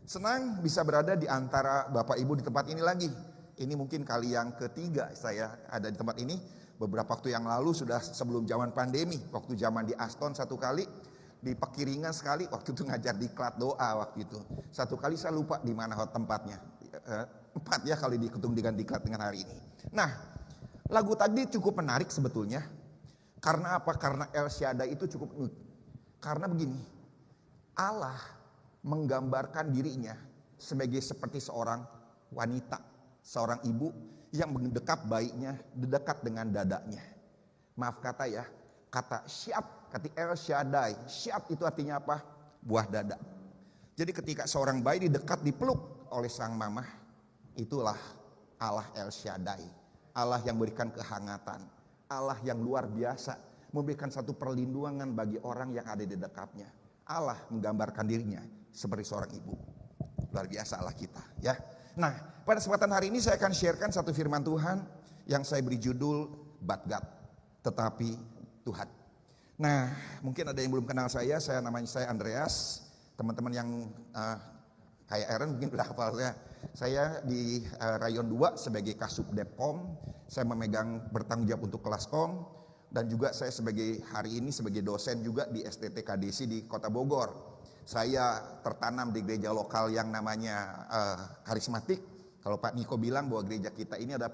Senang bisa berada di antara Bapak Ibu di tempat ini lagi. Ini mungkin kali yang ketiga saya ada di tempat ini. Beberapa waktu yang lalu sudah sebelum zaman pandemi. Waktu zaman di Aston satu kali. Di Pekiringan sekali, waktu itu ngajar di Klat Doa waktu itu. Satu kali saya lupa di mana tempatnya. 4 ya kalau dihitung dengan diklat dengan hari ini. Nah, lagu tadi cukup menarik sebetulnya. Karena apa? Karena El Shaddai itu cukup unik. Karena begini, Allah menggambarkan dirinya seperti seorang wanita, seorang ibu yang mendekap bayinya, dekat dengan dadanya. Maaf kata ya, kata Syab, kata El Shaddai. Syab itu artinya apa? Buah dada. Jadi ketika seorang bayi didekat, dipeluk oleh sang mamah, itulah Allah El Shaddai. Allah yang memberikan kehangatan. Allah yang luar biasa, memberikan satu perlindungan bagi orang yang ada di dekatnya. Allah menggambarkan dirinya seperti seorang ibu. Luar biasa Allah kita ya. Nah, pada kesempatan hari ini saya akan sharekan satu firman Tuhan yang saya beri judul But God, tetapi Tuhan. Nah, mungkin ada yang belum kenal saya namanya Andreas. Teman-teman yang kayak Aaron mungkin udah hafal saya. Saya di Rayon 2 sebagai Kasub Depkom. Saya bertanggung jawab untuk Kelaskom. Dan juga saya hari ini sebagai dosen juga di STT KDC di Kota Bogor. Saya tertanam di gereja lokal yang namanya karismatik. Kalau Pak Niko bilang bahwa gereja kita ini ada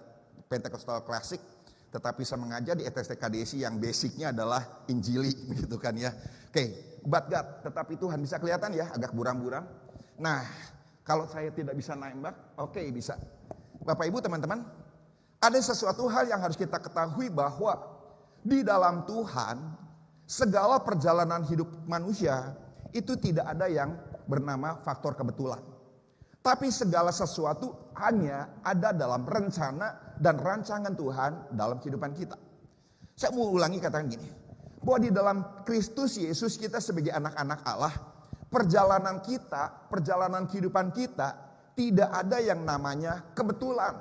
Pentekostal klasik. Tetapi saya mengajar di STT KDC yang basicnya adalah Injili gitu kan ya. Oke, But God, tetapi Tuhan, bisa kelihatan ya agak buram-buram. Nah, kalau saya tidak bisa nembak, oke bisa. Bapak Ibu teman-teman, ada sesuatu hal yang harus kita ketahui bahwa di dalam Tuhan, segala perjalanan hidup manusia itu tidak ada yang bernama faktor kebetulan. Tapi segala sesuatu hanya ada dalam rencana dan rancangan Tuhan dalam kehidupan kita. Saya mau ulangi katakan gini, bahwa di dalam Kristus Yesus kita sebagai anak-anak Allah, perjalanan kehidupan kita tidak ada yang namanya kebetulan,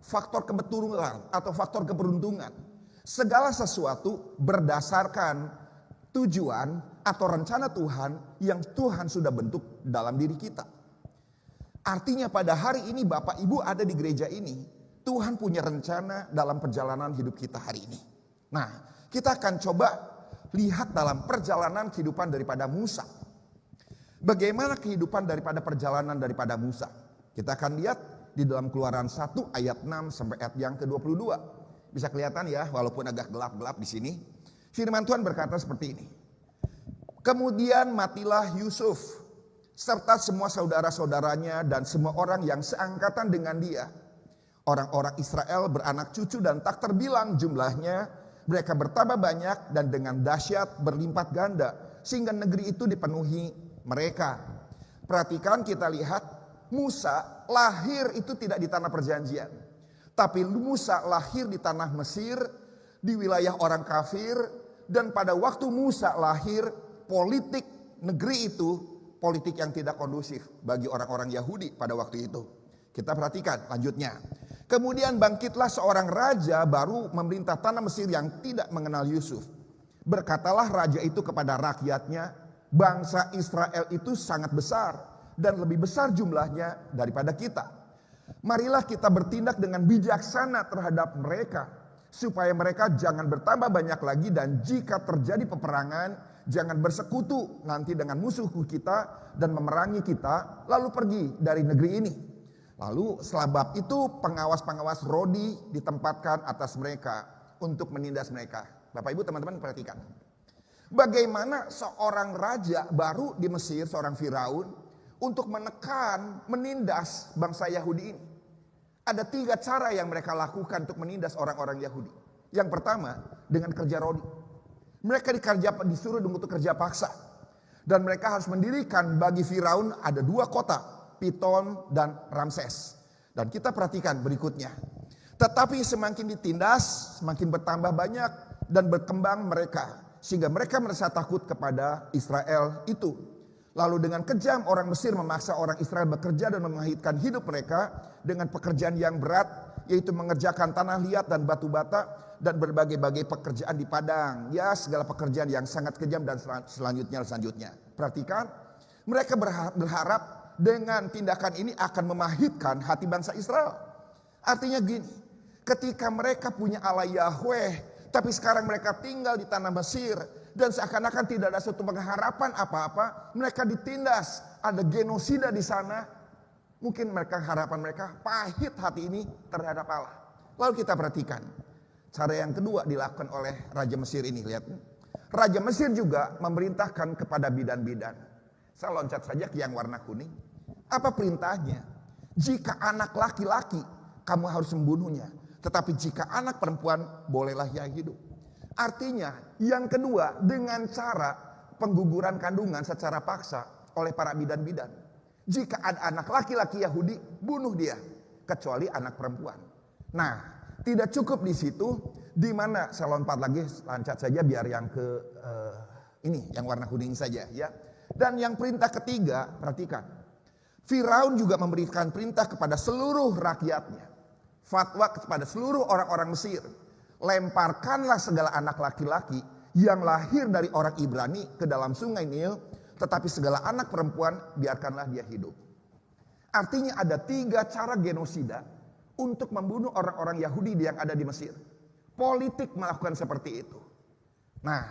faktor kebetulan atau faktor keberuntungan. Segala sesuatu berdasarkan tujuan atau rencana Tuhan yang Tuhan sudah bentuk dalam diri kita. Artinya pada hari ini Bapak Ibu ada di gereja ini, Tuhan punya rencana dalam perjalanan hidup kita hari ini. Nah, kita akan coba lihat dalam perjalanan kehidupan daripada Musa. Bagaimana kehidupan perjalanan daripada Musa? Kita akan lihat di dalam Keluaran 1 ayat 6 sampai ayat yang ke-22. Bisa kelihatan ya, walaupun agak gelap-gelap di sini. Firman Tuhan berkata seperti ini. Kemudian matilah Yusuf serta semua saudara-saudaranya dan semua orang yang seangkatan dengan dia. Orang-orang Israel beranak cucu dan tak terbilang jumlahnya. Mereka bertambah banyak dan dengan dahsyat berlipat ganda. Sehingga negeri itu dipenuhi mereka. Perhatikan, kita lihat Musa lahir itu tidak di tanah perjanjian. Tapi Musa lahir di tanah Mesir, di wilayah orang kafir. Dan pada waktu Musa lahir, politik negeri itu politik yang tidak kondusif bagi orang-orang Yahudi pada waktu itu. Kita perhatikan lanjutnya. Kemudian bangkitlah seorang raja baru memerintah tanah Mesir yang tidak mengenal Yusuf. Berkatalah raja itu kepada rakyatnya, bangsa Israel itu sangat besar dan lebih besar jumlahnya daripada kita. Marilah kita bertindak dengan bijaksana terhadap mereka, supaya mereka jangan bertambah banyak lagi, dan jika terjadi peperangan, jangan bersekutu nanti dengan musuh kita dan memerangi kita, lalu pergi dari negeri ini. Lalu setelah itu pengawas-pengawas Rodi ditempatkan atas mereka untuk menindas mereka. Bapak Ibu teman-teman perhatikan. Bagaimana seorang raja baru di Mesir, seorang Firaun, untuk menekan, menindas bangsa Yahudi ini. Ada 3 cara yang mereka lakukan untuk menindas orang-orang Yahudi. Yang pertama, dengan kerja Rodi. Mereka disuruh untuk kerja paksa. Dan mereka harus mendirikan bagi Firaun ada 2 kota, Piton dan Ramses. Dan kita perhatikan berikutnya. Tetapi semakin ditindas, semakin bertambah banyak dan berkembang mereka. Sehingga mereka merasa takut kepada Israel itu. Lalu dengan kejam orang Mesir memaksa orang Israel bekerja dan memahitkan hidup mereka dengan pekerjaan yang berat, yaitu mengerjakan tanah liat dan batu bata dan berbagai-bagai pekerjaan di padang. Ya, segala pekerjaan yang sangat kejam dan selanjutnya. Perhatikan, mereka berharap dengan tindakan ini akan memahitkan hati bangsa Israel. Artinya gini, ketika mereka punya Allah Yahweh, tapi sekarang mereka tinggal di tanah Mesir, dan seakan-akan tidak ada suatu pengharapan apa-apa, mereka ditindas, ada genosida di sana. Mungkin harapan mereka pahit hati ini terhadap Allah. Lalu kita perhatikan, cara yang kedua dilakukan oleh Raja Mesir ini, lihat. Raja Mesir juga memerintahkan kepada bidan-bidan. Saya loncat saja ke yang warna kuning. Apa perintahnya? Jika anak laki-laki, kamu harus membunuhnya. Tetapi jika anak perempuan, bolehlah ia hidup. Artinya, yang kedua, dengan cara pengguguran kandungan secara paksa oleh para bidan-bidan. Jika ada anak laki-laki Yahudi, bunuh dia. Kecuali anak perempuan. Nah, tidak cukup di situ. Di mana saya lompat lagi, lancat saja biar yang ke ini, yang warna kuning saja ya. Dan yang perintah ketiga, perhatikan. Firaun juga memberikan perintah kepada seluruh rakyatnya. Fatwa kepada seluruh orang-orang Mesir. Lemparkanlah segala anak laki-laki yang lahir dari orang Ibrani ke dalam sungai Nil. Tetapi segala anak perempuan biarkanlah dia hidup. Artinya ada 3 cara genosida untuk membunuh orang-orang Yahudi yang ada di Mesir. Politik melakukan seperti itu. Nah,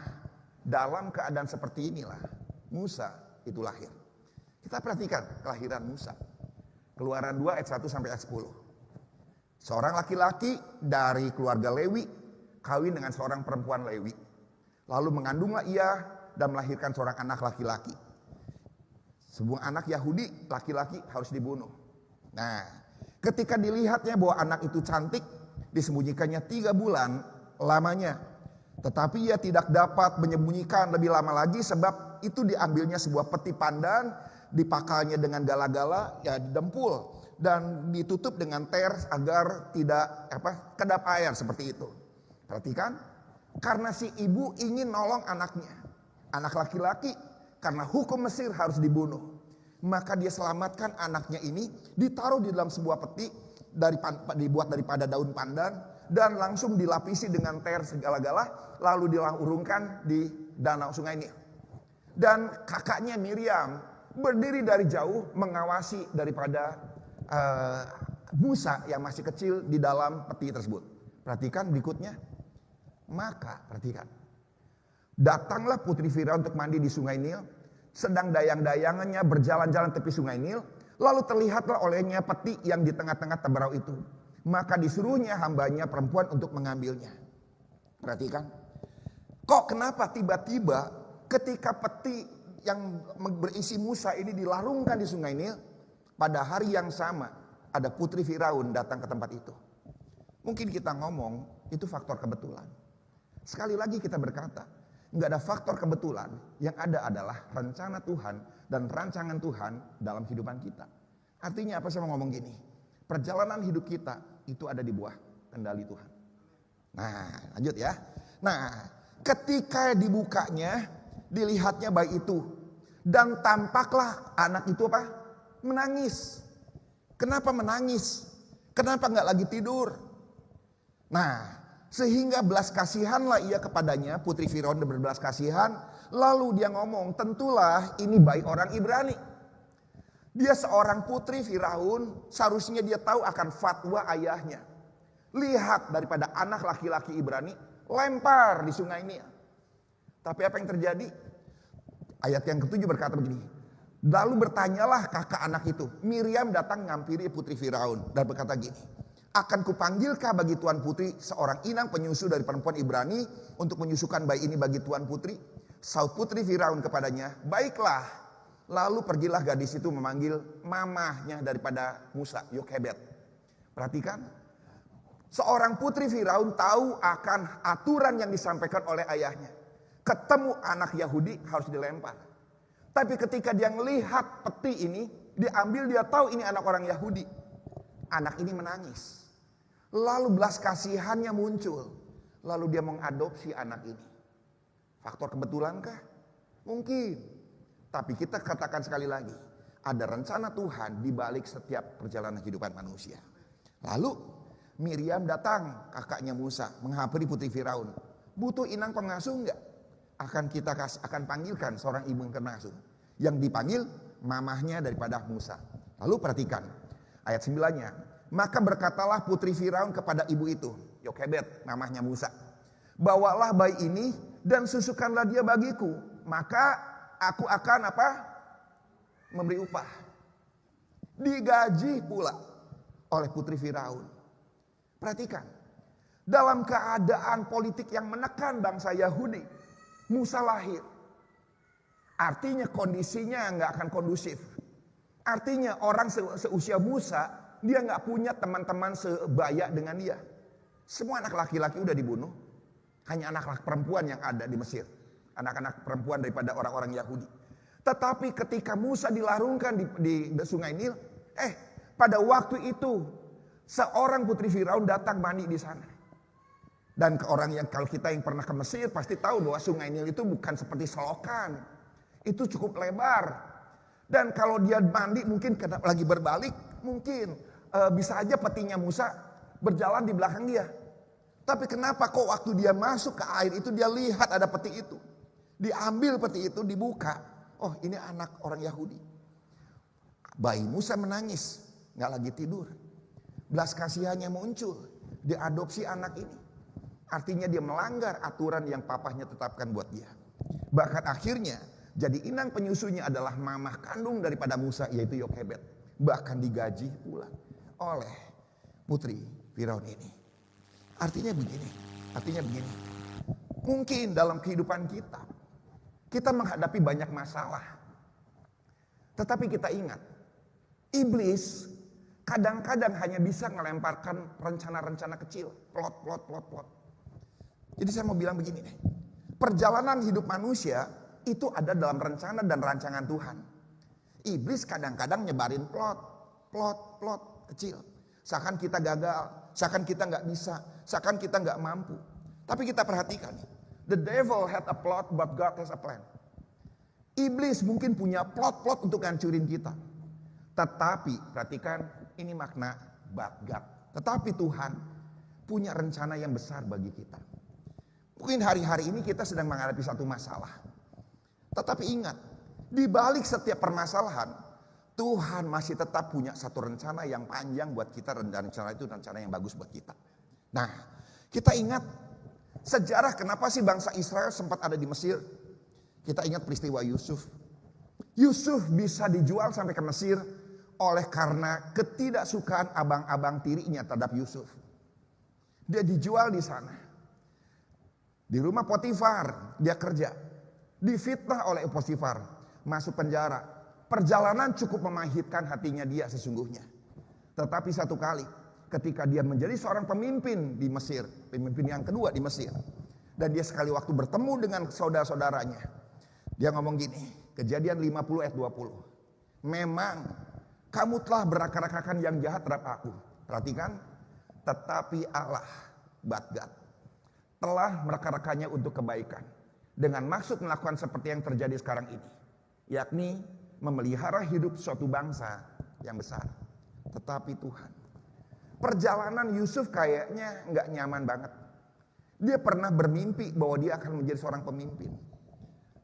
dalam keadaan seperti inilah Musa itu lahir. Kita perhatikan kelahiran Musa. Keluaran 2 ayat 1 sampai ayat 10. Seorang laki-laki dari keluarga Lewi kawin dengan seorang perempuan Lewi. Lalu mengandunglah ia dan melahirkan seorang anak laki-laki. Sebuah anak Yahudi laki-laki harus dibunuh. Nah, ketika dilihatnya bahwa anak itu cantik, disembunyikannya 3 bulan lamanya. Tetapi ia tidak dapat menyembunyikan lebih lama lagi, sebab itu diambilnya sebuah peti pandan, dipakalnya dengan gala-gala, ya didempul dan ditutup dengan ter agar tidak kedap air seperti itu. Perhatikan, karena si ibu ingin nolong anaknya, anak laki-laki, karena hukum Mesir harus dibunuh. Maka dia selamatkan anaknya ini, ditaruh di dalam sebuah peti dibuat daripada daun pandan dan langsung dilapisi dengan ter segala-gala, lalu diurungkan di danau sungai Nil. Dan kakaknya Miriam berdiri dari jauh mengawasi daripada Musa yang masih kecil di dalam peti tersebut. Perhatikan berikutnya. Maka perhatikan, datanglah putri Firaun untuk mandi di sungai Nil, sedang dayang-dayangannya berjalan-jalan tepi sungai Nil. Lalu terlihatlah olehnya peti yang di tengah-tengah teberau itu. Maka disuruhnya hambanya perempuan untuk mengambilnya. Perhatikan. Kok kenapa tiba-tiba ketika peti yang berisi Musa ini dilarungkan di sungai Nil, pada hari yang sama ada putri Firaun datang ke tempat itu. Mungkin kita ngomong itu faktor kebetulan. Sekali lagi kita berkata, nggak ada faktor kebetulan, yang ada adalah rencana Tuhan dan rancangan Tuhan dalam kehidupan kita. Artinya apa, saya mau ngomong gini, perjalanan hidup kita itu ada di bawah kendali Tuhan. Nah, lanjut ya. Nah, ketika dibukanya, dilihatnya bayi itu, dan tampaklah anak itu apa? Menangis. Kenapa menangis? Kenapa nggak lagi tidur? Nah, sehingga belas kasihanlah ia kepadanya, putri Firaun berbelas kasihan. Lalu dia ngomong, tentulah ini bayi orang Ibrani. Dia seorang putri Firaun, seharusnya dia tahu akan fatwa ayahnya. Lihat daripada anak laki-laki Ibrani, lempar di sungai Nil. Tapi apa yang terjadi? Ayat yang ke-7 berkata begini. Lalu bertanyalah kakak anak itu. Miriam datang ngampiri putri Firaun dan berkata gini. Akan kupanggilkah bagi tuan putri seorang inang penyusu dari perempuan Ibrani untuk menyusukan bayi ini bagi tuan putri? Saud putri Firaun kepadanya, baiklah. Lalu pergilah gadis itu memanggil mamahnya daripada Musa, Yokhebed. Perhatikan, seorang putri Firaun tahu akan aturan yang disampaikan oleh ayahnya. Ketemu anak Yahudi harus dilempar. Tapi ketika dia melihat peti ini, diambil, dia tahu ini anak orang Yahudi. Anak ini menangis. Lalu belas kasihannya muncul. Lalu dia mengadopsi anak ini. Faktor kebetulankah? Mungkin. Tapi kita katakan sekali lagi, ada rencana Tuhan di balik setiap perjalanan kehidupan manusia. Lalu Miriam datang, kakaknya Musa, menghampiri putri Firaun. Butuh inang pengasuh enggak? Akan panggilkan seorang ibu pengasuh. Yang dipanggil mamahnya daripada Musa. Lalu perhatikan ayat 9-nya. Maka berkatalah putri Firaun kepada ibu itu, Yokebed, mamahnya Musa, bawalah bayi ini dan susukanlah dia bagiku, maka aku akan apa? Memberi upah. Digaji pula oleh putri Firaun. Perhatikan, dalam keadaan politik yang menekan bangsa Yahudi, Musa lahir. Artinya kondisinya nggak akan kondusif. Artinya orang seusia Musa, dia nggak punya teman-teman sebaya dengan dia. Semua anak laki-laki udah dibunuh. Hanya anak-anak perempuan yang ada di Mesir. Anak-anak perempuan daripada orang-orang Yahudi. Tetapi ketika Musa dilarungkan di sungai Nil, pada waktu itu seorang putri Firaun datang mandi di sana. Dan ke orang yang, kalau kita yang pernah ke Mesir pasti tahu bahwa sungai Nil itu bukan seperti selokan. Itu cukup lebar. Dan kalau dia mandi mungkin lagi berbalik, mungkin bisa aja petinya Musa berjalan di belakang dia. Tapi kenapa kok waktu dia masuk ke air itu dia lihat ada peti itu. Diambil peti itu, dibuka. Oh, ini anak orang Yahudi. Bayi Musa menangis, nggak lagi tidur. Belas kasihannya muncul, diadopsi anak ini. Artinya dia melanggar aturan yang papahnya tetapkan buat dia. Bahkan akhirnya jadi inang penyusunya adalah mamah kandung daripada Musa, yaitu Yokebed. Bahkan digaji pula oleh putri Firaun ini. Artinya begini. Mungkin dalam kehidupan kita menghadapi banyak masalah. Tetapi kita ingat, iblis kadang-kadang hanya bisa melemparkan rencana-rencana kecil, plot. Jadi saya mau bilang begini nih, perjalanan hidup manusia itu ada dalam rencana dan rancangan Tuhan. Iblis kadang-kadang nyebarin plot kecil. Seakan kita gagal, seakan kita nggak bisa, seakan kita nggak mampu. Tapi kita perhatikan, the devil had a plot, but God has a plan. Iblis mungkin punya plot untuk hancurin kita. Tetapi perhatikan, ini makna but God. Tetapi Tuhan punya rencana yang besar bagi kita. Mungkin hari-hari ini kita sedang menghadapi satu masalah. Tetapi ingat, di balik setiap permasalahan, Tuhan masih tetap punya satu rencana yang panjang buat kita, dan rencana itu rencana yang bagus buat kita. Nah, kita ingat sejarah kenapa sih bangsa Israel sempat ada di Mesir. Kita ingat peristiwa Yusuf. Yusuf bisa dijual sampai ke Mesir oleh karena ketidaksukaan abang-abang tirinya terhadap Yusuf. Dia dijual di sana. Di rumah Potifar dia kerja. Difitnah oleh Potifar, masuk penjara. Perjalanan cukup memahitkan hatinya dia sesungguhnya. Tetapi satu kali ketika dia menjadi seorang pemimpin di Mesir, pemimpin yang kedua di Mesir, dan dia sekali waktu bertemu dengan saudara-saudaranya, dia ngomong gini, Kejadian 50 ayat 20. Memang kamu telah berakar-akarkan yang jahat terhadap aku. Perhatikan, tetapi Allah, but God, telah merakar-akarkannya untuk kebaikan. Dengan maksud melakukan seperti yang terjadi sekarang ini. Yakni memelihara hidup suatu bangsa yang besar. Tetapi Tuhan, perjalanan Yusuf kayaknya nggak nyaman banget. Dia pernah bermimpi bahwa dia akan menjadi seorang pemimpin.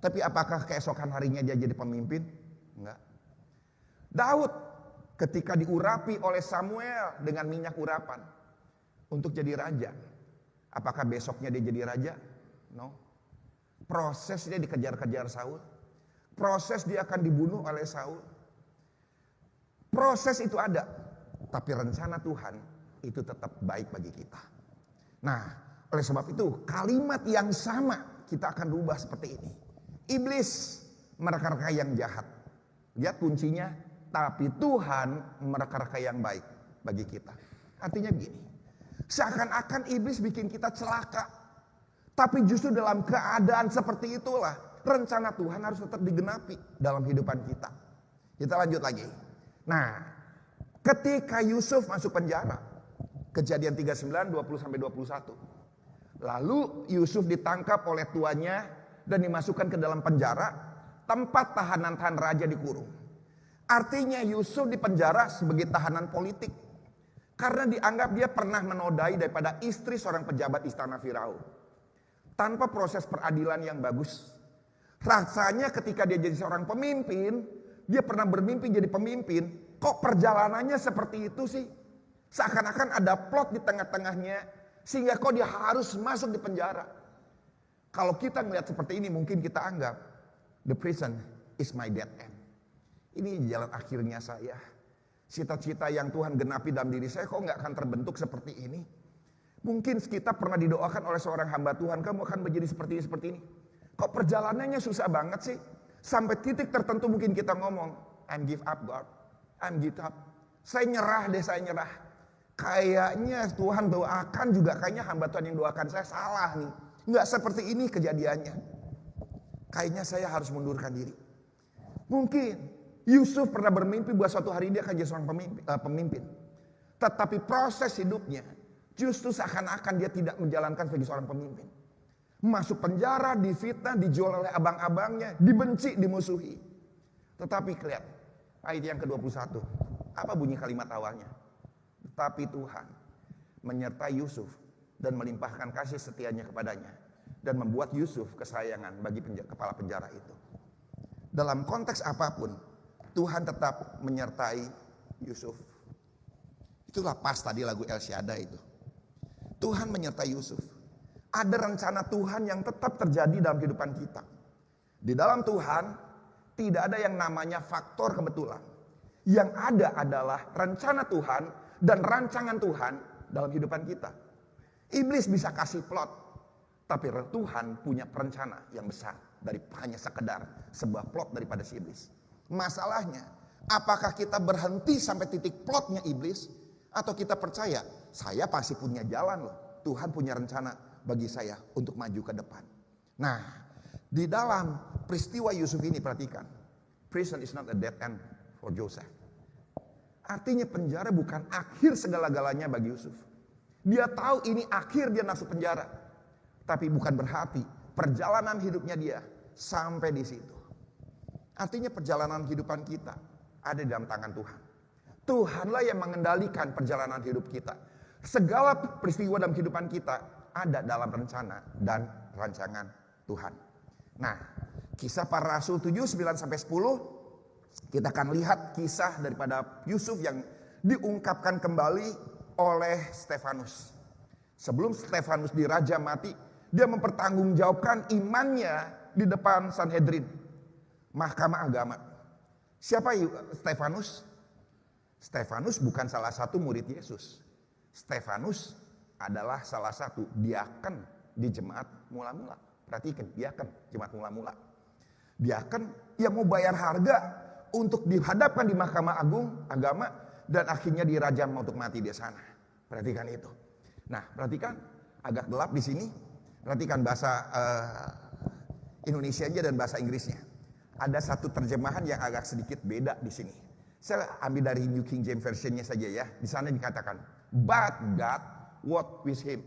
Tapi apakah keesokan harinya dia jadi pemimpin? Enggak. Daud ketika diurapi oleh Samuel dengan minyak urapan untuk jadi raja, apakah besoknya dia jadi raja? No. Proses dia dikejar-kejar Saul. Proses dia akan dibunuh oleh Saul. Proses itu ada, tapi rencana Tuhan itu tetap baik bagi kita. Nah, oleh sebab itu kalimat yang sama kita akan rubah seperti ini. Iblis merekarkan yang jahat. Lihat kuncinya, tapi Tuhan merekarkan yang baik bagi kita. Artinya begini, seakan-akan iblis bikin kita celaka. Tapi justru dalam keadaan seperti itulah rencana Tuhan harus tetap digenapi dalam kehidupan kita. Kita lanjut lagi. Nah, ketika Yusuf masuk penjara, Kejadian 39, 20-21. Lalu Yusuf ditangkap oleh tuannya dan dimasukkan ke dalam penjara, tempat tahanan-tahanan raja dikurung. Artinya Yusuf di penjara sebagai tahanan politik. Karena dianggap dia pernah menodai daripada istri seorang pejabat istana Firaun. Tanpa proses peradilan yang bagus. Rasanya ketika dia jadi seorang pemimpin, Dia pernah bermimpi jadi pemimpin. Kok perjalanannya seperti itu sih? Seakan-akan ada plot di tengah-tengahnya. Sehingga kok dia harus masuk di penjara. Kalau kita melihat seperti ini mungkin kita anggap the prison is my dead end. Ini jalan akhirnya saya. Cita-cita yang Tuhan genapi dalam diri saya kok nggak akan terbentuk seperti ini. Mungkin kita pernah didoakan oleh seorang hamba Tuhan, kamu akan menjadi seperti ini. Kok perjalanannya susah banget sih? Sampai titik tertentu mungkin kita ngomong, I'm give up God, I'm give up. Saya nyerah deh, saya nyerah. Kayaknya Tuhan doakan juga, kayaknya hamba Tuhan yang doakan saya salah nih. Nggak seperti ini kejadiannya. Kayaknya saya harus mundurkan diri. Mungkin Yusuf pernah bermimpi bahwa suatu hari dia akan jadi seorang pemimpin. Tetapi proses hidupnya justru seakan-akan dia tidak menjalankan sebagai seorang pemimpin. Masuk penjara, difitnah, dijual oleh abang-abangnya, dibenci, dimusuhi. Tetapi lihat ayat yang ke-21. Apa bunyi kalimat awalnya? Tetapi Tuhan menyertai Yusuf dan melimpahkan kasih setianya kepadanya. Dan membuat Yusuf kesayangan bagi kepala penjara itu. Dalam konteks apapun, Tuhan tetap menyertai Yusuf. Itulah pas tadi lagu El Shaddai itu. Tuhan menyertai Yusuf. Ada rencana Tuhan yang tetap terjadi dalam kehidupan kita. Di dalam Tuhan tidak ada yang namanya faktor kebetulan. Yang ada adalah rencana Tuhan dan rancangan Tuhan dalam kehidupan kita. Iblis bisa kasih plot, tapi Tuhan punya perencana yang besar dari hanya sekedar sebuah plot daripada si iblis. Masalahnya, apakah kita berhenti sampai titik plotnya iblis, atau kita percaya saya pasti punya jalan loh. Tuhan punya rencana bagi saya untuk maju ke depan. Nah, di dalam peristiwa Yusuf ini perhatikan, prison is not a dead end for Joseph. Artinya penjara bukan akhir segala-galanya bagi Yusuf. Dia tahu ini akhir dia masuk penjara. Tapi bukan berarti perjalanan hidupnya dia sampai di situ. Artinya perjalanan kehidupan kita ada di dalam tangan Tuhan. Tuhanlah yang mengendalikan perjalanan hidup kita. Segala peristiwa dalam kehidupan kita ada dalam rencana dan rancangan Tuhan. Nah, kisah para rasul 7, 9 sampai 10 kita akan lihat kisah daripada Yusuf yang diungkapkan kembali oleh Stefanus. Sebelum Stefanus diraja mati, dia mempertanggungjawabkan imannya di depan Sanhedrin, mahkamah agama. Siapa Stefanus? Stefanus bukan salah satu murid Yesus. Stefanus adalah salah satu diaken di jemaat mula-mula. Perhatikan, diaken jemaat mula-mula. Diaken yang mau bayar harga untuk dihadapkan di mahkamah agung agama dan akhirnya dirajam untuk mati di sana. Perhatikan itu. Nah, perhatikan agak gelap di sini. Perhatikan bahasa Indonesianya dan bahasa Inggrisnya. Ada satu terjemahan yang agak sedikit beda di sini. Saya ambil dari New King James Version-nya saja ya. Di sana dikatakan, but God walked with him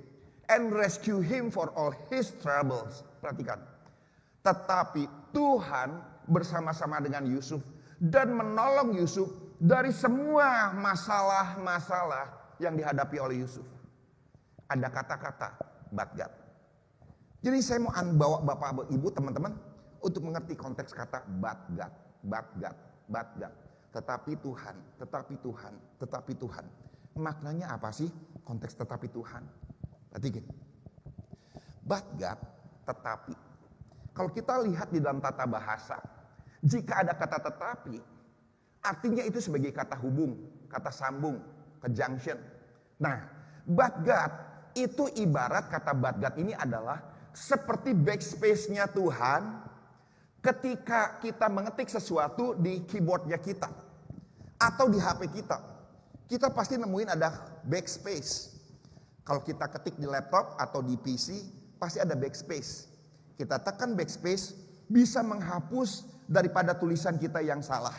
and rescue him for all his troubles. Perhatikan. Tetapi Tuhan bersama-sama dengan Yusuf dan menolong Yusuf dari semua masalah-masalah yang dihadapi oleh Yusuf. Ada kata-kata but God. Jadi saya mau bawa Bapak Ibu teman-teman untuk mengerti konteks kata but God, but God, but God. Tetapi Tuhan, tetapi Tuhan, tetapi Tuhan. Maknanya apa sih konteks tetapi Tuhan? Perhatikan. But God, tetapi. Kalau kita lihat di dalam tata bahasa, jika ada kata tetapi, artinya itu sebagai kata hubung, kata sambung, conjunction. Nah, but God itu ibarat kata but God ini adalah seperti backspace-nya Tuhan ketika kita mengetik sesuatu di keyboardnya kita atau di HP kita. Kita pasti nemuin ada backspace. Kalau kita ketik di laptop atau di PC, pasti ada backspace. Kita tekan backspace, bisa menghapus daripada tulisan kita yang salah.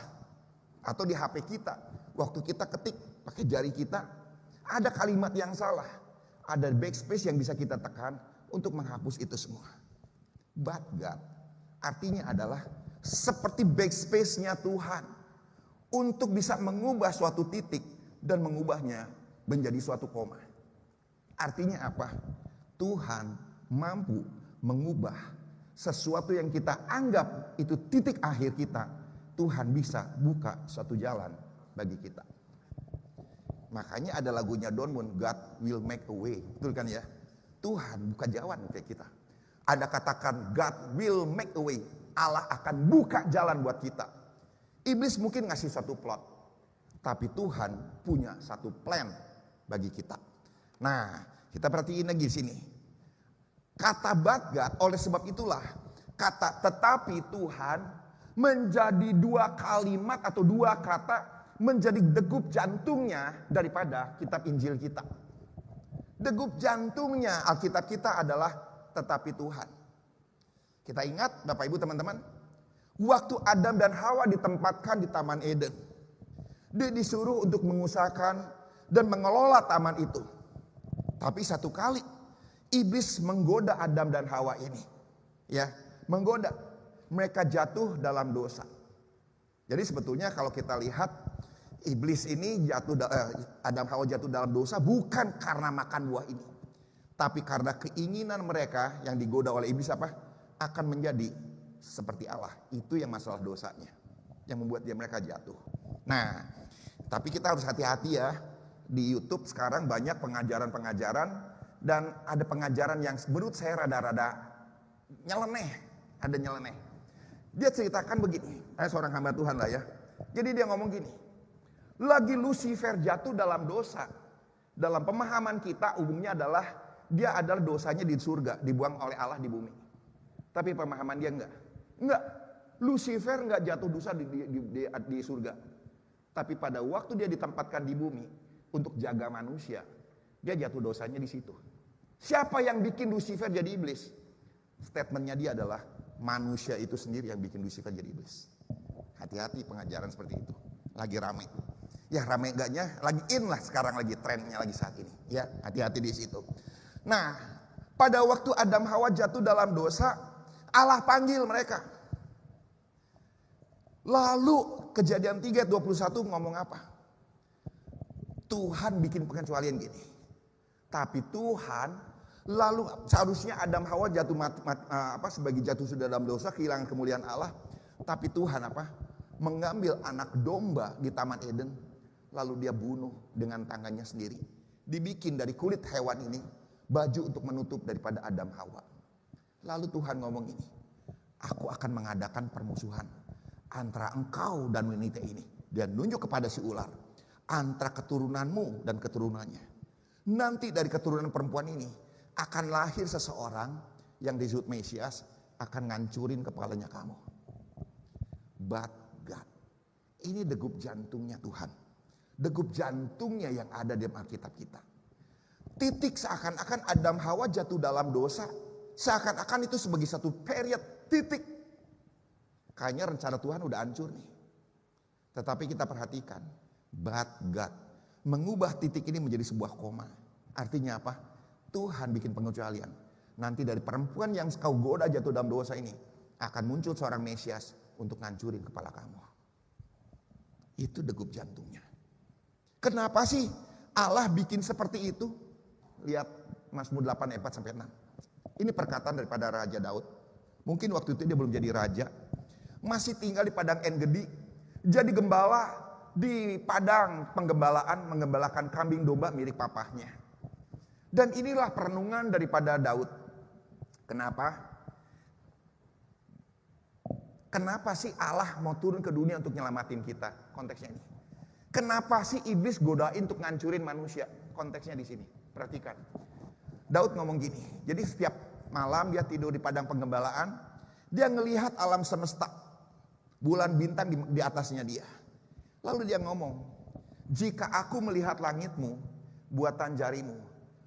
Atau di HP kita, waktu kita ketik pakai jari kita, ada kalimat yang salah. Ada backspace yang bisa kita tekan untuk menghapus itu semua. But God, artinya adalah seperti backspace-nya Tuhan. Untuk bisa mengubah suatu titik dan mengubahnya menjadi suatu koma. Artinya apa? Tuhan mampu mengubah sesuatu yang kita anggap itu titik akhir kita Tuhan bisa buka suatu jalan bagi kita. Makanya ada lagunya Don Moon, God will make a way. Betul kan ya? Tuhan buka jalan kayak kita. Ada katakan God will make a way. Allah akan buka jalan buat kita. Iblis mungkin ngasih satu plot, tapi Tuhan punya satu plan bagi kita. Nah, kita perhatiin lagi sini. Kata but God, oleh sebab itulah kata tetapi Tuhan menjadi dua kalimat atau dua kata menjadi degup jantungnya daripada kitab Injil kita. Degup jantungnya Alkitab kita adalah tetapi Tuhan. Kita ingat Bapak Ibu teman-teman, waktu Adam dan Hawa ditempatkan di Taman Eden, dia disuruh untuk mengusahakan dan mengelola taman itu. Tapi satu kali iblis menggoda Adam dan Hawa ini, ya, menggoda. Mereka jatuh dalam dosa. Jadi sebetulnya kalau kita lihat iblis ini Adam Hawa jatuh dalam dosa bukan karena makan buah ini, tapi karena keinginan mereka yang digoda oleh iblis apa? Akan menjadi seperti Allah. Itu yang masalah dosanya, yang membuat mereka jatuh. Nah, tapi kita harus hati-hati ya. Di YouTube sekarang banyak pengajaran-pengajaran dan ada pengajaran yang menurut saya rada-rada nyeleneh, ada nyeleneh. Dia ceritakan begini, seorang hamba Tuhan lah ya. Jadi dia ngomong gini, lagi Lucifer jatuh dalam dosa. Dalam pemahaman kita umumnya adalah dia adalah dosanya di surga, dibuang oleh Allah di bumi. Tapi pemahaman dia enggak. Lucifer enggak jatuh dosa di surga. Tapi pada waktu dia ditempatkan di bumi untuk jaga manusia, dia jatuh dosanya di situ. Siapa yang bikin Lucifer jadi iblis? Statementnya dia adalah manusia itu sendiri yang bikin Lucifer jadi iblis. Hati-hati pengajaran seperti itu. Lagi rame. Ya rame enggaknya, lagi in lah sekarang, lagi trennya lagi saat ini. Ya hati-hati di situ. Nah, pada waktu Adam Hawa jatuh dalam dosa, Allah panggil mereka. Lalu Kejadian 3:21 ngomong apa? Tuhan bikin pengecualian gini. Tapi Tuhan lalu seharusnya Adam Hawa jatuh sebagai jatuh sudah dalam dosa, kehilangan kemuliaan Allah. Tapi Tuhan mengambil anak domba di Taman Eden, lalu dia bunuh dengan tangannya sendiri. Dibikin dari kulit hewan ini baju untuk menutup daripada Adam Hawa. Lalu Tuhan ngomong ini, aku akan mengadakan permusuhan antara engkau dan wanita ini. Dia nunjuk kepada si ular, antara keturunanmu dan keturunannya. Nanti dari keturunan perempuan ini akan lahir seseorang yang disebut Mesias, akan ngancurin kepalanya kamu. But God, ini degup jantungnya Tuhan. Degup jantungnya yang ada di Alkitab kita. Titik seakan-akan Adam Hawa jatuh dalam dosa, seakan-akan itu sebagai satu period, titik. Kayaknya rencana Tuhan udah hancur nih. Tetapi kita perhatikan, but God mengubah titik ini menjadi sebuah koma. Artinya apa? Tuhan bikin pengecualian. Nanti dari perempuan yang kau goda jatuh dalam dosa ini, akan muncul seorang Mesias untuk ngancurin kepala kamu. Itu degup jantungnya. Kenapa sih Allah bikin seperti itu? Lihat Mazmur 8 ayat 4-6. Ini perkataan daripada Raja Daud. Mungkin waktu itu dia belum jadi raja, masih tinggal di padang En-Gedi, jadi gembala di padang penggembalaan, menggembalakan kambing domba milik papahnya. Dan inilah perenungan daripada Daud. Kenapa? Kenapa sih Allah mau turun ke dunia untuk nyelamatin kita? Konteksnya ini. Kenapa sih iblis godain untuk ngancurin manusia? Konteksnya di sini. Perhatikan. Daud ngomong gini. Jadi setiap malam dia tidur di padang penggembalaan, dia ngelihat alam semesta, bulan bintang di atasnya dia. Lalu dia ngomong, jika aku melihat langitmu, buatan jarimu,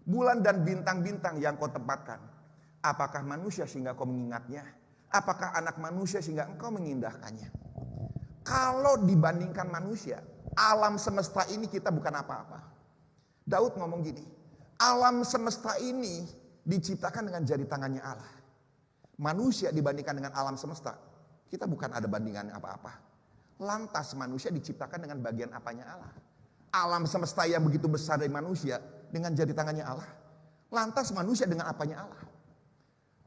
bulan dan bintang-bintang yang kau tempatkan, apakah manusia sehingga kau mengingatnya? Apakah anak manusia sehingga engkau mengindahkannya? Kalau dibandingkan manusia, alam semesta ini kita bukan apa-apa. Daud ngomong gini, alam semesta ini diciptakan dengan jari tangannya Allah. Manusia dibandingkan dengan alam semesta, kita bukan ada bandingan apa-apa. Lantas manusia diciptakan dengan bagian apanya Allah? Alam semesta yang begitu besar dari manusia dengan jari tangannya Allah. Lantas manusia dengan apanya Allah?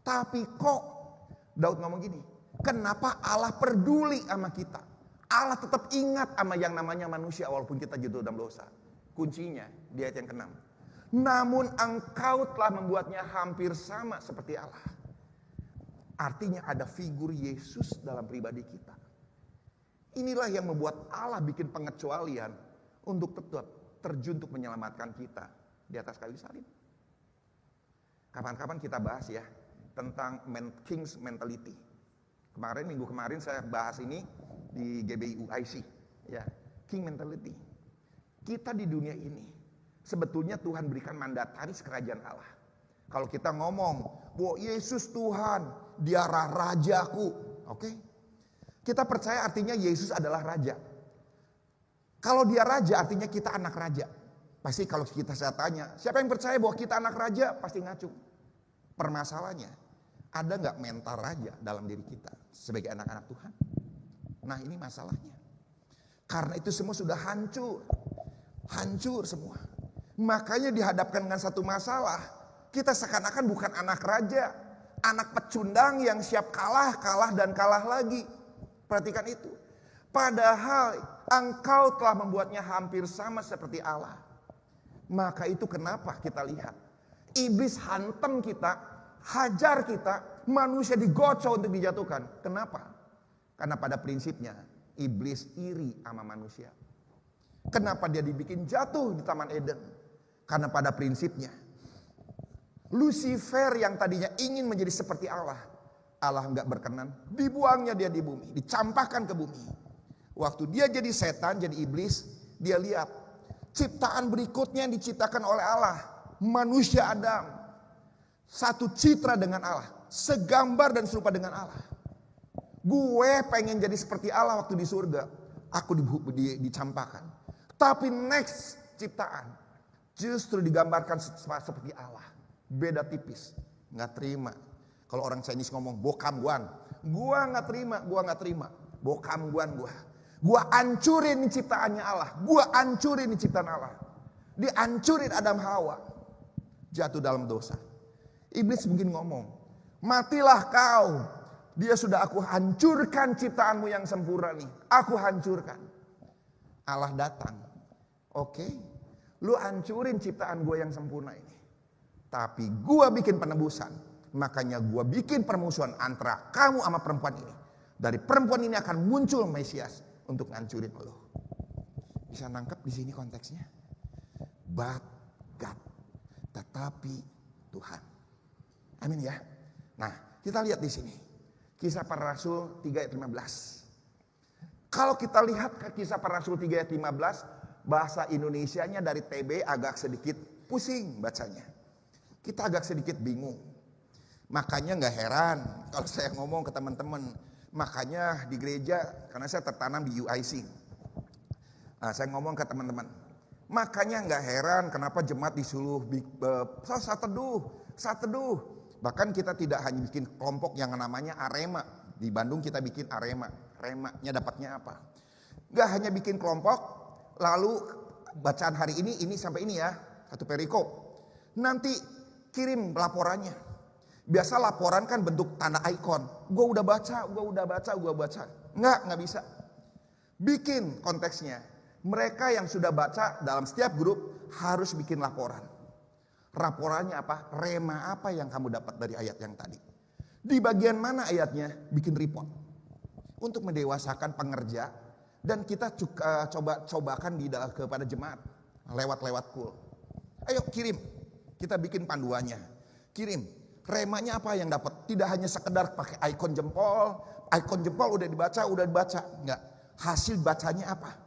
Tapi kok Daud ngomong gini, kenapa Allah peduli sama kita? Allah tetap ingat sama yang namanya manusia walaupun kita jatuh dalam dosa. Kuncinya di ayat yang ke-6. Namun engkau telah membuatnya hampir sama seperti Allah. Artinya ada figur Yesus dalam pribadi kita. Inilah yang membuat Allah bikin pengecualian untuk tetap terjun untuk menyelamatkan kita di atas kayu salib. Kapan-kapan kita bahas ya tentang King's mentality. Minggu kemarin saya bahas ini di GBI UIC, ya, King mentality. Kita di dunia ini sebetulnya Tuhan berikan mandataris kerajaan Allah. Kalau kita ngomong, "Wah, Yesus Tuhan, Dia rajaku." Oke? Kita percaya artinya Yesus adalah raja. Kalau Dia raja artinya kita anak raja. Pasti kalau saya tanya, siapa yang percaya bahwa kita anak raja? Pasti ngacung. Permasalahannya, ada nggak mental raja dalam diri kita sebagai anak-anak Tuhan? Nah, ini masalahnya. Karena itu semua sudah hancur. Hancur semua. Makanya dihadapkan dengan satu masalah. Kita seakan-akan bukan anak raja. Anak pecundang yang siap kalah, dan kalah lagi. Perhatikan itu. Padahal engkau telah membuatnya hampir sama seperti Allah. Maka itu kenapa kita lihat. Iblis hantam kita, hajar kita, manusia digocok untuk dijatuhkan. Kenapa? Karena pada prinsipnya iblis iri sama manusia. Kenapa dia dibikin jatuh di Taman Eden? Karena pada prinsipnya Lucifer yang tadinya ingin menjadi seperti Allah, Allah enggak berkenan, dibuangnya dia di bumi, dicampakkan ke bumi. Waktu dia jadi setan, jadi iblis, dia lihat ciptaan berikutnya yang diciptakan oleh Allah, manusia Adam, satu citra dengan Allah, segambar dan serupa dengan Allah. Gue pengen jadi seperti Allah waktu di surga, aku dicampakkan. Tapi next ciptaan justru digambarkan seperti Allah, beda tipis, nggak terima. Kalau orang Chinese ngomong bokam guan, gua nggak terima, bokam guan gua ancurin ciptaannya Allah, gua ancurin ciptaan Allah, dihancurin Adam Hawa, jatuh dalam dosa. Iblis mungkin ngomong, matilah kau. Dia sudah aku hancurkan ciptaanmu yang sempurna nih. Aku hancurkan. Allah datang. Oke. Lu hancurin ciptaan gue yang sempurna ini. Tapi gue bikin penebusan. Makanya gue bikin permusuhan antara kamu sama perempuan ini. Dari perempuan ini akan muncul Mesias untuk ngancurin lo. Bisa nangkep di sini konteksnya? But God. Tetapi Tuhan. Amin ya. Nah, kita lihat di sini. Kisah Para Rasul 3 ayat 15. Kalau kita lihat ke Kisah Para Rasul 3 ayat 15, bahasa Indonesianya dari TB agak sedikit pusing bacanya. Kita agak sedikit bingung. Makanya gak heran kalau saya ngomong ke teman-teman. Makanya di gereja, karena saya tertanam di UIC. Saya ngomong ke teman-teman. Makanya gak heran kenapa jemaat disuruh saat teduh. Bahkan kita tidak hanya bikin kelompok yang namanya Arema. Di Bandung kita bikin Arema. Remanya dapatnya apa? Gak hanya bikin kelompok, lalu bacaan hari ini sampai ini ya, satu perikop. Nanti kirim laporannya. Biasa laporan kan bentuk tanda ikon. Gue udah baca. Nggak bisa. Bikin konteksnya. Mereka yang sudah baca dalam setiap grup harus bikin laporan. Laporannya apa? Rema apa yang kamu dapat dari ayat yang tadi? Di bagian mana ayatnya? Bikin report. Untuk mendewasakan pengerja. Dan kita cobakan kepada jemaat. Lewat cool. Ayo kirim. Kita bikin panduannya. Kirim. Remanya apa yang dapat? Tidak hanya sekedar pakai ikon jempol. Ikon jempol udah dibaca. Enggak. Hasil bacanya apa?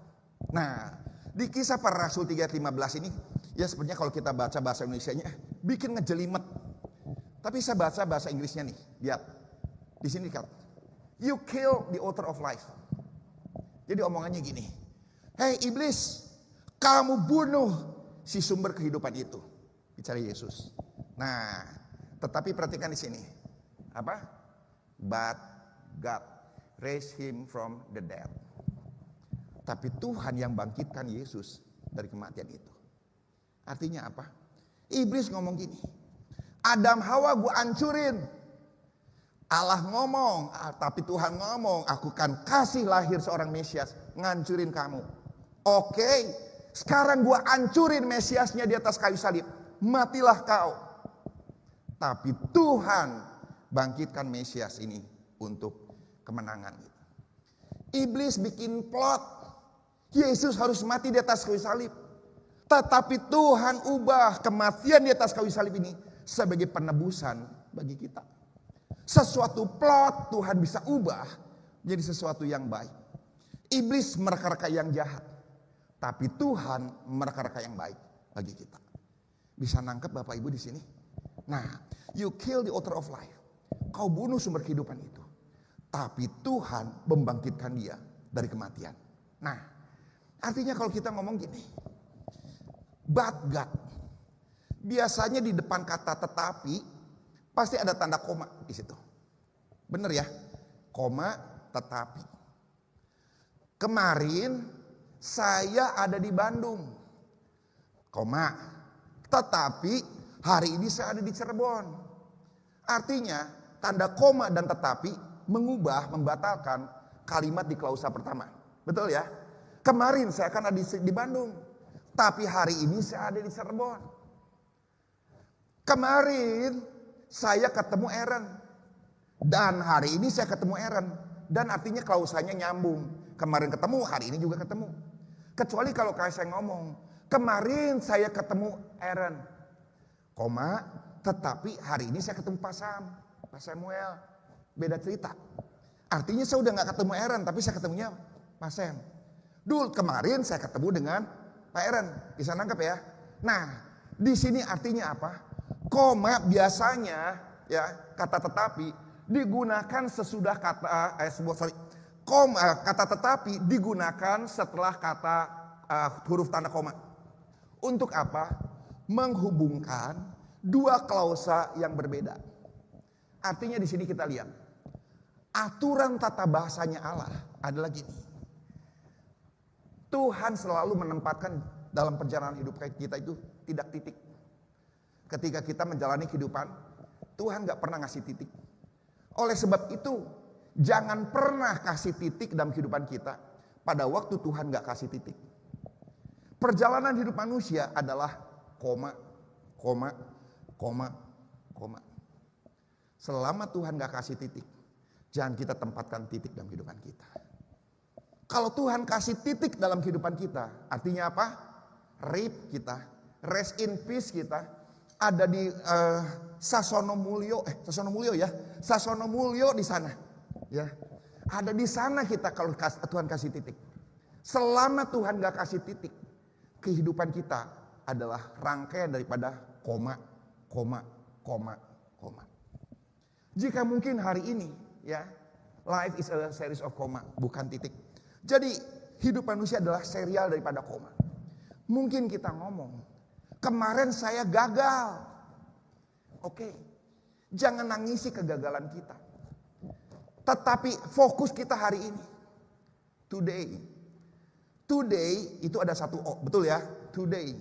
Nah, di Kisah Para Rasul 3 ayat 15 ini, ya sebenarnya kalau kita baca bahasa Indonesianya bikin ngejelimet. Tapi saya baca bahasa Inggrisnya nih. Lihat. Di sini kan. You kill the author of life. Jadi omongannya gini. Hei iblis, kamu bunuh si sumber kehidupan itu. Bicara Yesus. Nah, tetapi perhatikan di sini. Apa? But God raised him from the dead. Tapi Tuhan yang bangkitkan Yesus dari kematian itu. Artinya apa? Iblis ngomong gini. Adam Hawa gue ancurin. Allah ngomong, tapi Tuhan ngomong, aku kan kasih lahir seorang Mesias, ngancurin kamu. Oke, sekarang gua ancurin Mesiasnya di atas kayu salib. Matilah kau. Tapi Tuhan bangkitkan Mesias ini untuk kemenangan. Iblis bikin plot, Yesus harus mati di atas kayu salib. Tetapi Tuhan ubah kematian di atas kayu salib ini sebagai penebusan bagi kita. Sesuatu plot Tuhan bisa ubah jadi sesuatu yang baik. Iblis mereka-reka yang jahat, tapi Tuhan mereka-reka yang baik bagi kita. Bisa nangkep Bapak Ibu di sini? Nah, you kill the author of life. Kau bunuh sumber kehidupan itu. Tapi Tuhan membangkitkan dia dari kematian. Nah, artinya kalau kita ngomong gini, but God, biasanya di depan kata tetapi pasti ada tanda koma di situ. Bener ya? Koma tetapi. Kemarin saya ada di Bandung. Koma. Tetapi hari ini saya ada di Cirebon. Artinya tanda koma dan tetapi mengubah, membatalkan kalimat di klausa pertama. Betul ya? Kemarin saya akan ada di Bandung. Tapi hari ini saya ada di Cirebon. Kemarin saya ketemu Aaron. Dan hari ini saya ketemu Aaron. Dan artinya klausanya nyambung. Kemarin ketemu, hari ini juga ketemu. Kecuali kalau kayak saya ngomong, kemarin saya ketemu Aaron, koma, tetapi hari ini saya ketemu Pak Sam, Pak Samuel. Beda cerita. Artinya saya udah gak ketemu Aaron, tapi saya ketemunya Pak Sam. Dulu kemarin saya ketemu dengan Pak Aaron. Bisa nangkep ya? Nah, di sini artinya apa? Koma biasanya ya kata tetapi digunakan sesudah kata kata tetapi digunakan setelah kata huruf tanda koma. Untuk apa? Menghubungkan dua klausa yang berbeda. Artinya di sini kita lihat aturan tata bahasanya Allah adalah gini. Tuhan selalu menempatkan dalam perjalanan hidup kita itu tidak titik. Ketika kita menjalani kehidupan, Tuhan gak pernah ngasih titik. Oleh sebab itu, jangan pernah kasih titik dalam kehidupan kita pada waktu Tuhan gak kasih titik. Perjalanan hidup manusia adalah koma, koma, koma, koma. Selama Tuhan gak kasih titik, jangan kita tempatkan titik dalam kehidupan kita. Kalau Tuhan kasih titik dalam kehidupan kita, artinya apa? RIP kita, rest in peace kita, ada di Sasono Mulyo ya, Sasono Mulyo di sana, ya, ada di sana kita kalau Tuhan kasih titik. Selama Tuhan gak kasih titik, kehidupan kita adalah rangkaian daripada koma, koma, koma, koma. Jika mungkin hari ini, ya, life is a series of koma, bukan titik. Jadi hidup manusia adalah serial daripada koma. Mungkin kita ngomong, kemarin saya gagal. Oke, jangan nangisi kegagalan kita. Tetapi fokus kita hari ini. Today. Today itu ada satu O, betul ya? Today.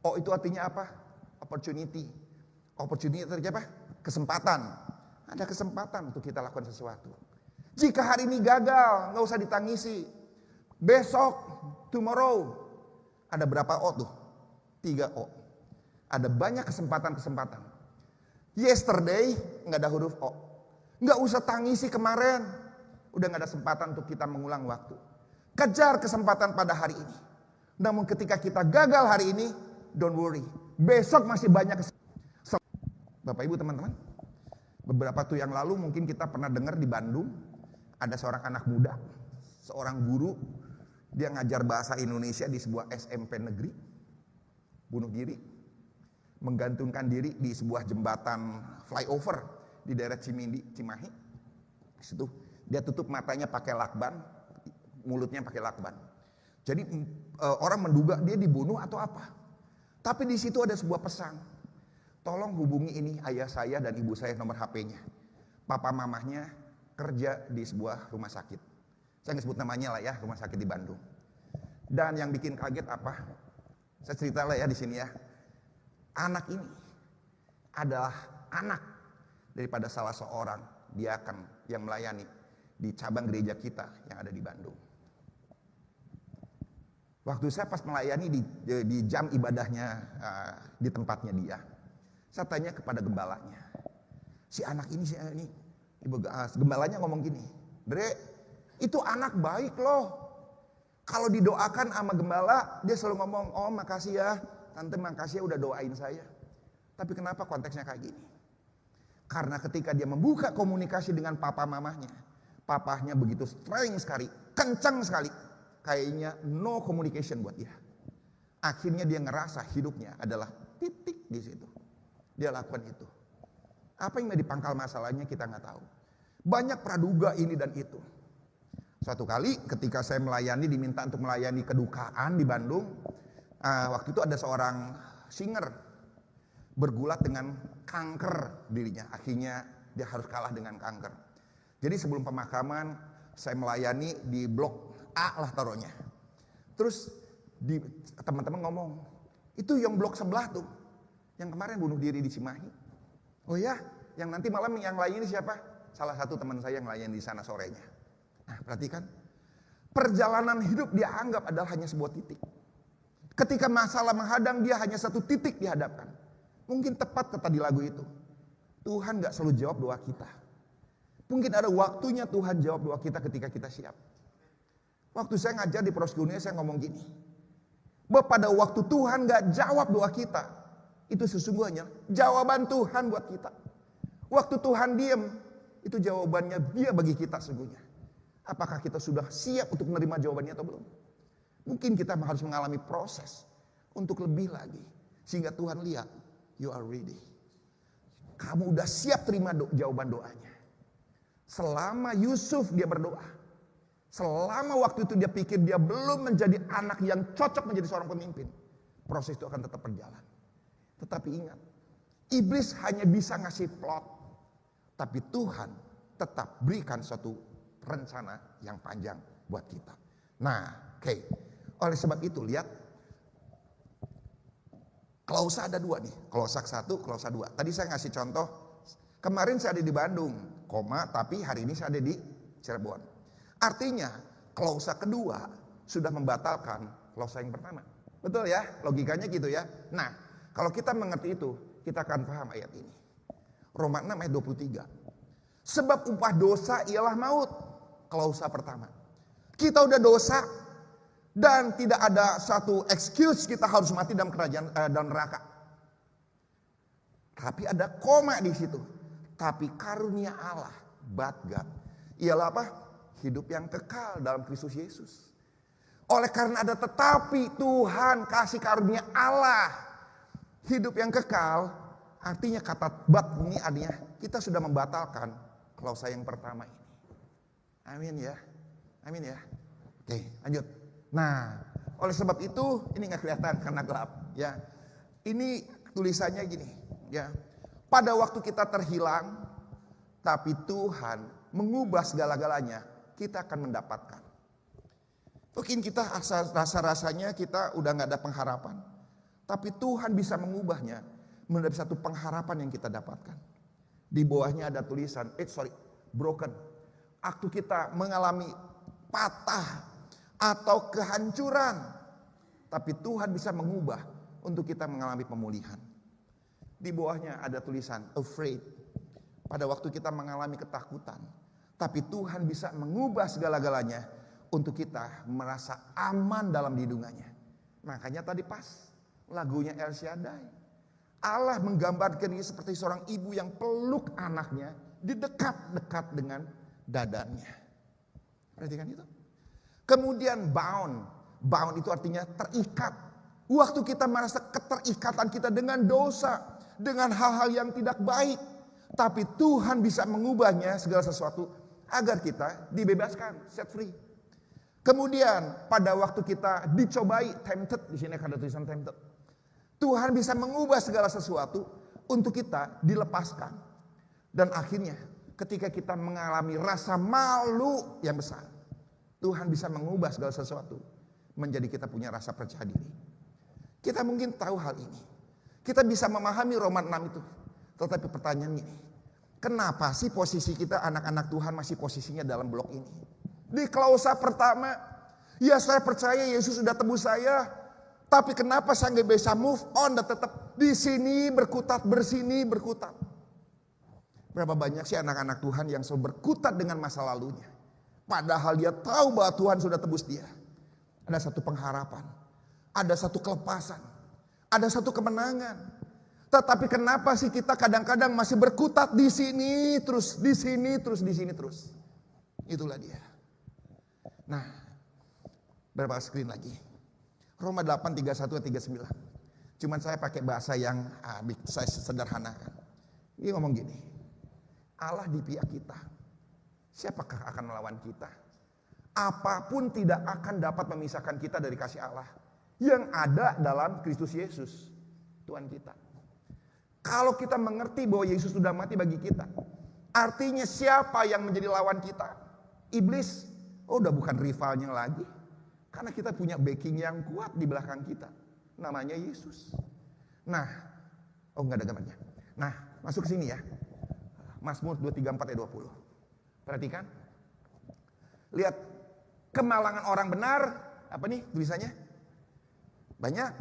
O itu artinya apa? Opportunity. Opportunity itu artinya apa? Kesempatan. Ada kesempatan untuk kita lakukan sesuatu. Jika hari ini gagal, gak usah ditangisi. Besok, tomorrow. Ada berapa O tuh? 3 O. Ada banyak kesempatan-kesempatan. Yesterday gak ada huruf O. Gak usah tangisi kemarin. Udah gak ada kesempatan untuk kita mengulang waktu. Kejar kesempatan pada hari ini. Namun ketika kita gagal hari ini, don't worry. Besok masih banyak kesempatan. Bapak Ibu teman-teman. Beberapa waktu yang lalu mungkin kita pernah dengar di Bandung. Ada seorang anak muda. Seorang guru. Dia ngajar bahasa Indonesia di sebuah SMP negeri. Bunuh diri, menggantungkan diri di sebuah jembatan flyover di daerah Cimindi, Cimahi. Di situ dia tutup matanya pakai lakban, mulutnya pakai lakban. Jadi orang menduga dia dibunuh atau apa. Tapi di situ ada sebuah pesan. Tolong hubungi ini ayah saya dan ibu saya nomor HP-nya. Papa mamahnya kerja di sebuah rumah sakit. Saya nggak sebut namanya lah ya, rumah sakit di Bandung. Dan yang bikin kaget apa? Saya cerita lah ya di sini ya. Anak ini adalah anak daripada salah seorang diaken yang melayani di cabang gereja kita yang ada di Bandung. Waktu saya pas melayani di jam ibadahnya di tempatnya dia, saya tanya kepada gembalanya, si anak ini, gembalanya ngomong gini, Dre, itu anak baik loh. Kalau didoakan sama gembala, dia selalu ngomong, oh makasih ya, tante makasih ya udah doain saya. Tapi kenapa konteksnya kayak gini? Karena ketika dia membuka komunikasi dengan papa mamahnya, papahnya begitu strength sekali, kencang sekali. Kayaknya no communication buat dia. Akhirnya dia ngerasa hidupnya adalah titik di situ. Dia lakukan itu. Apa yang di pangkal masalahnya kita nggak tahu. Banyak praduga ini dan itu. Suatu kali ketika saya melayani, diminta untuk melayani kedukaan di Bandung. Waktu itu ada seorang singer bergulat dengan kanker dirinya. Akhirnya dia harus kalah dengan kanker. Jadi sebelum pemakaman saya melayani di blok A lah taruhnya. Terus teman-teman ngomong, itu yang blok sebelah tuh, yang kemarin bunuh diri di Cimahi. Oh ya, yang nanti malam yang layani siapa? Salah satu teman saya yang layani di sana sorenya. Nah, perhatikan, perjalanan hidup dia anggap adalah hanya sebuah titik. Ketika masalah menghadang, dia hanya satu titik dihadapkan. Mungkin tepat kata di lagu itu, Tuhan gak selalu jawab doa kita. Mungkin ada waktunya Tuhan jawab doa kita ketika kita siap. Waktu saya ngajar di Proskunia, saya ngomong gini, bahwa pada waktu Tuhan gak jawab doa kita, itu sesungguhnya jawaban Tuhan buat kita. Waktu Tuhan diam, itu jawabannya dia bagi kita sesungguhnya. Apakah kita sudah siap untuk menerima jawabannya atau belum? Mungkin kita harus mengalami proses untuk lebih lagi. Sehingga Tuhan lihat, you are ready. Kamu udah siap terima jawaban doanya. Selama Yusuf dia berdoa. Selama waktu itu dia pikir dia belum menjadi anak yang cocok menjadi seorang pemimpin. Proses itu akan tetap berjalan. Tetapi ingat, iblis hanya bisa ngasih plot. Tapi Tuhan tetap berikan suatu rencana yang panjang buat kita. Nah, oke. Oleh sebab itu, lihat. Klausa ada dua nih. Klausa 1, klausa 2. Tadi saya ngasih contoh. Kemarin saya ada di Bandung, tapi hari ini saya ada di Cirebon. Artinya, klausa kedua sudah membatalkan klausa yang pertama. Betul ya? Logikanya gitu ya. Nah, kalau kita mengerti itu, kita akan paham ayat ini. Roma 6 ayat 23. Sebab upah dosa ialah maut. Klausa pertama. Kita udah dosa dan tidak ada satu excuse kita harus mati dalam kerajaan dalam neraka. Tapi ada koma di situ. Tapi karunia Allah, but God, ialah apa? Hidup yang kekal dalam Kristus Yesus. Oleh karena ada tetapi Tuhan kasih karunia Allah, hidup yang kekal, artinya kata but ini artinya kita sudah membatalkan klausa yang pertama ini. Amin ya. Amin ya. Oke, lanjut. Nah, oleh sebab itu ini nggak kelihatan karena gelap ya. Ini tulisannya gini ya. Pada waktu kita terhilang tapi Tuhan mengubah segala-galanya, kita akan mendapatkan. Mungkin kita rasa-rasanya kita udah nggak ada pengharapan. Tapi Tuhan bisa mengubahnya menjadi satu pengharapan yang kita dapatkan. Di bawahnya ada tulisan, broken. Waktu kita mengalami patah atau kehancuran. Tapi Tuhan bisa mengubah untuk kita mengalami pemulihan. Di bawahnya ada tulisan, afraid. Pada waktu kita mengalami ketakutan. Tapi Tuhan bisa mengubah segala-galanya untuk kita merasa aman dalam lindungannya. Makanya tadi pas lagunya El Shaddai. Allah menggambarkan diri seperti seorang ibu yang peluk anaknya di dekat-dekat dengan dadanya. Perhatikan itu. Kemudian bound. Bound itu artinya terikat. Waktu kita merasa keterikatan kita dengan dosa, dengan hal-hal yang tidak baik, tapi Tuhan bisa mengubahnya segala sesuatu agar kita dibebaskan, set free. Kemudian pada waktu kita dicobai, tempted, di sini ada tulisan tempted. Tuhan bisa mengubah segala sesuatu untuk kita dilepaskan. Dan akhirnya ketika kita mengalami rasa malu yang besar, Tuhan bisa mengubah segala sesuatu menjadi kita punya rasa percaya diri. Kita mungkin tahu hal ini. Kita bisa memahami Roma 6 itu. Tetapi pertanyaan ini, Kenapa sih posisi kita anak-anak Tuhan masih posisinya dalam blok ini? Di klausa pertama, ya saya percaya Yesus sudah tebus saya. Tapi kenapa saya nggak bisa move on dan tetap di sini berkutat, bersini berkutat? Berapa banyak sih anak-anak Tuhan yang selalu berkutat dengan masa lalunya. Padahal dia tahu bahwa Tuhan sudah tebus dia. Ada satu pengharapan, ada satu kelepasan, ada satu kemenangan. Tetapi kenapa sih kita kadang-kadang masih berkutat di sini terus, di sini terus, di sini terus. Itulah dia. Nah, berapa screen lagi? Roma 8, 31 dan 39. Cuman saya pakai bahasa yang saya sederhanakan. Dia ngomong gini, Allah di pihak kita. Siapakah akan melawan kita? Apapun tidak akan dapat memisahkan kita dari kasih Allah yang ada dalam Kristus Yesus, Tuhan kita. Kalau kita mengerti bahwa Yesus sudah mati bagi kita, artinya siapa yang menjadi lawan kita? Iblis. Oh, udah bukan rivalnya lagi. Karena kita punya backing yang kuat di belakang kita. Namanya Yesus. Nah, oh enggak ada gambarnya. Nah, masuk ke sini ya. Mazmur 234 ayat 20. Perhatikan. Lihat, kemalangan orang benar, apa nih tulisannya? Banyak.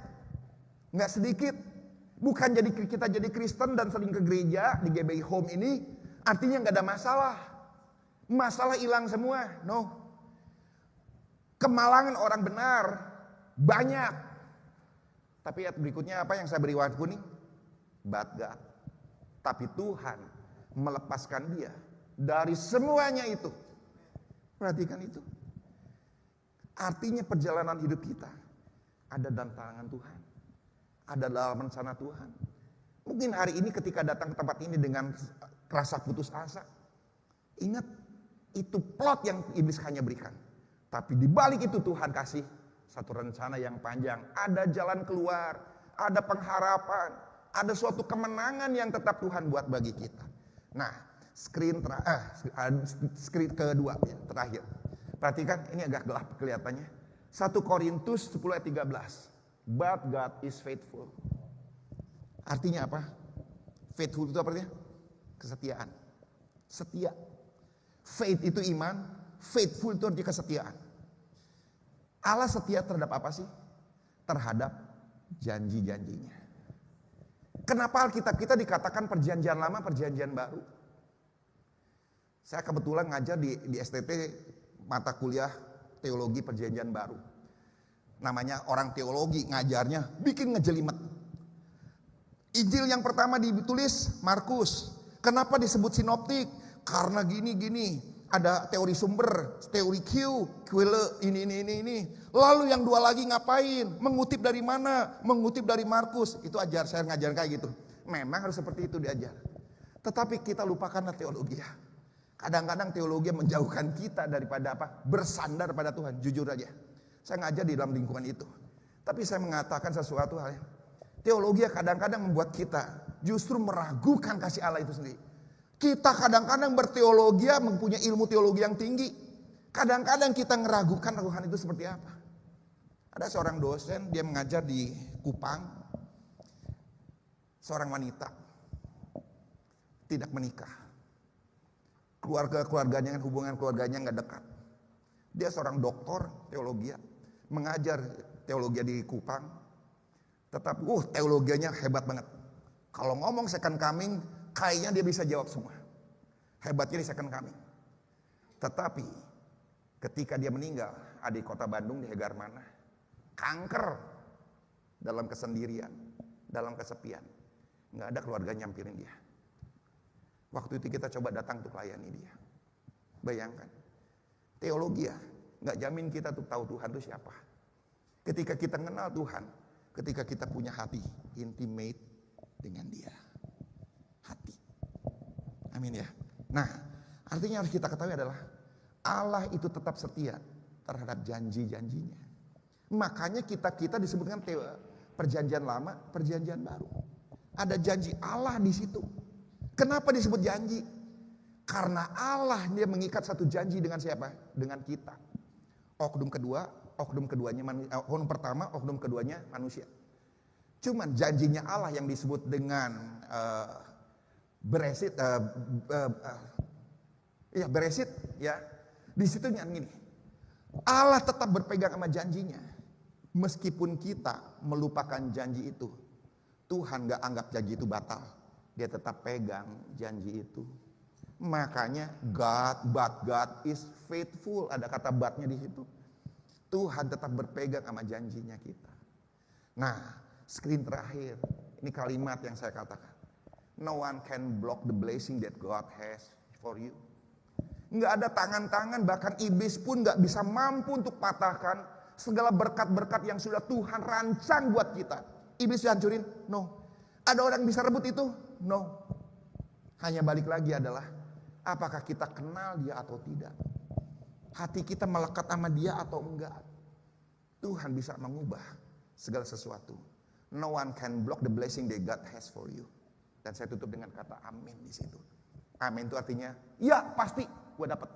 Enggak sedikit. Bukan kita jadi Kristen dan sering ke gereja di GBI Home ini artinya nggak ada masalah. Masalah hilang semua. No. Kemalangan orang benar banyak. Tapi ayat berikutnya apa yang saya beri warna kuning? But God. Tapi Tuhan melepaskan dia dari semuanya itu. Perhatikan itu. Artinya perjalanan hidup kita ada dalam tangan Tuhan. Ada dalam rencana Tuhan. Mungkin hari ini ketika datang ke tempat ini dengan rasa putus asa, ingat itu plot yang iblis hanya berikan. Tapi di balik itu Tuhan kasih satu rencana yang panjang. Ada jalan keluar, ada pengharapan, ada suatu kemenangan yang tetap Tuhan buat bagi kita. Nah, screen kedua ya, terakhir. Perhatikan, ini agak gelap kelihatannya. 1 Korintus 10 ayat 13. But God is faithful. Artinya apa? Faithful itu artinya kesetiaan. Setia. Faith itu iman, faithful itu artinya kesetiaan. Allah setia terhadap apa sih? Terhadap janji-janjinya. Kenapa Alkitab kita dikatakan perjanjian lama, perjanjian baru? Saya kebetulan ngajar di STT mata kuliah teologi perjanjian baru. Namanya orang teologi ngajarnya bikin ngejelimet. Injil yang pertama ditulis Markus. Kenapa disebut sinoptik? Karena gini. Ada teori sumber, teori Quille, ini. Lalu yang dua lagi ngapain? Mengutip dari mana? Mengutip dari Markus. Itu ajar, saya ngajar kayak gitu. Memang harus seperti itu diajar. Tetapi kita lupakanlah teologi ya. Kadang-kadang teologi menjauhkan kita daripada apa? Bersandar pada Tuhan, jujur aja. Saya ngajar di dalam lingkungan itu. Tapi saya mengatakan sesuatu hal yang teologi kadang-kadang membuat kita justru meragukan kasih Allah itu sendiri. Kita kadang-kadang berteologi, mempunyai ilmu teologi yang tinggi. Kadang-kadang kita meragukan Tuhan itu seperti apa. Ada seorang dosen, dia mengajar di Kupang. Seorang wanita. Tidak menikah. Keluarganya, hubungan keluarganya nggak dekat. Dia seorang doktor teologi. Mengajar teologi di Kupang, tetap teologianya hebat banget. Kalau ngomong second coming, kayaknya dia bisa jawab semua. Hebatnya di second coming. Tetapi ketika dia meninggal, ada di kota Bandung di Hegar Mana, kanker dalam kesendirian, dalam kesepian, nggak ada keluarga nyampirin dia. Waktu itu kita coba datang untuk layani dia. Bayangkan, teologi ya. Nggak jamin kita tuh tahu Tuhan itu siapa. Ketika kita kenal Tuhan, ketika kita punya hati intimate dengan Dia, hati. Amin ya. Nah, artinya harus kita ketahui adalah Allah itu tetap setia terhadap janji-janjinya. Makanya kita disebutkan perjanjian lama, perjanjian baru. Ada janji Allah di situ. Kenapa disebut janji? Karena Allah dia mengikat satu janji dengan siapa? Dengan kita. Oknum pertama, oknum keduanya manusia. Cuman janjinya Allah yang disebut dengan Beresit, Beresit ya. Di situ gini, Allah tetap berpegang sama janjinya. Meskipun kita melupakan janji itu, Tuhan gak anggap janji itu batal. Dia tetap pegang janji itu. Makanya but God is faithful. Ada kata but-nya di situ. Tuhan tetap berpegang sama janjinya kita. Nah, screen terakhir. Ini kalimat yang saya katakan. No one can block the blessing that God has for you. Nggak ada tangan-tangan, bahkan iblis pun nggak bisa mampu untuk patahkan segala berkat-berkat yang sudah Tuhan rancang buat kita. Iblis hancurin? No. Ada orang yang bisa rebut itu? No. Hanya balik lagi adalah, apakah kita kenal dia atau tidak? Hati kita melekat sama dia atau enggak? Tuhan bisa mengubah segala sesuatu. No one can block the blessing that God has for you. Dan saya tutup dengan kata amin di situ. Amin itu artinya, ya pasti gue dapat.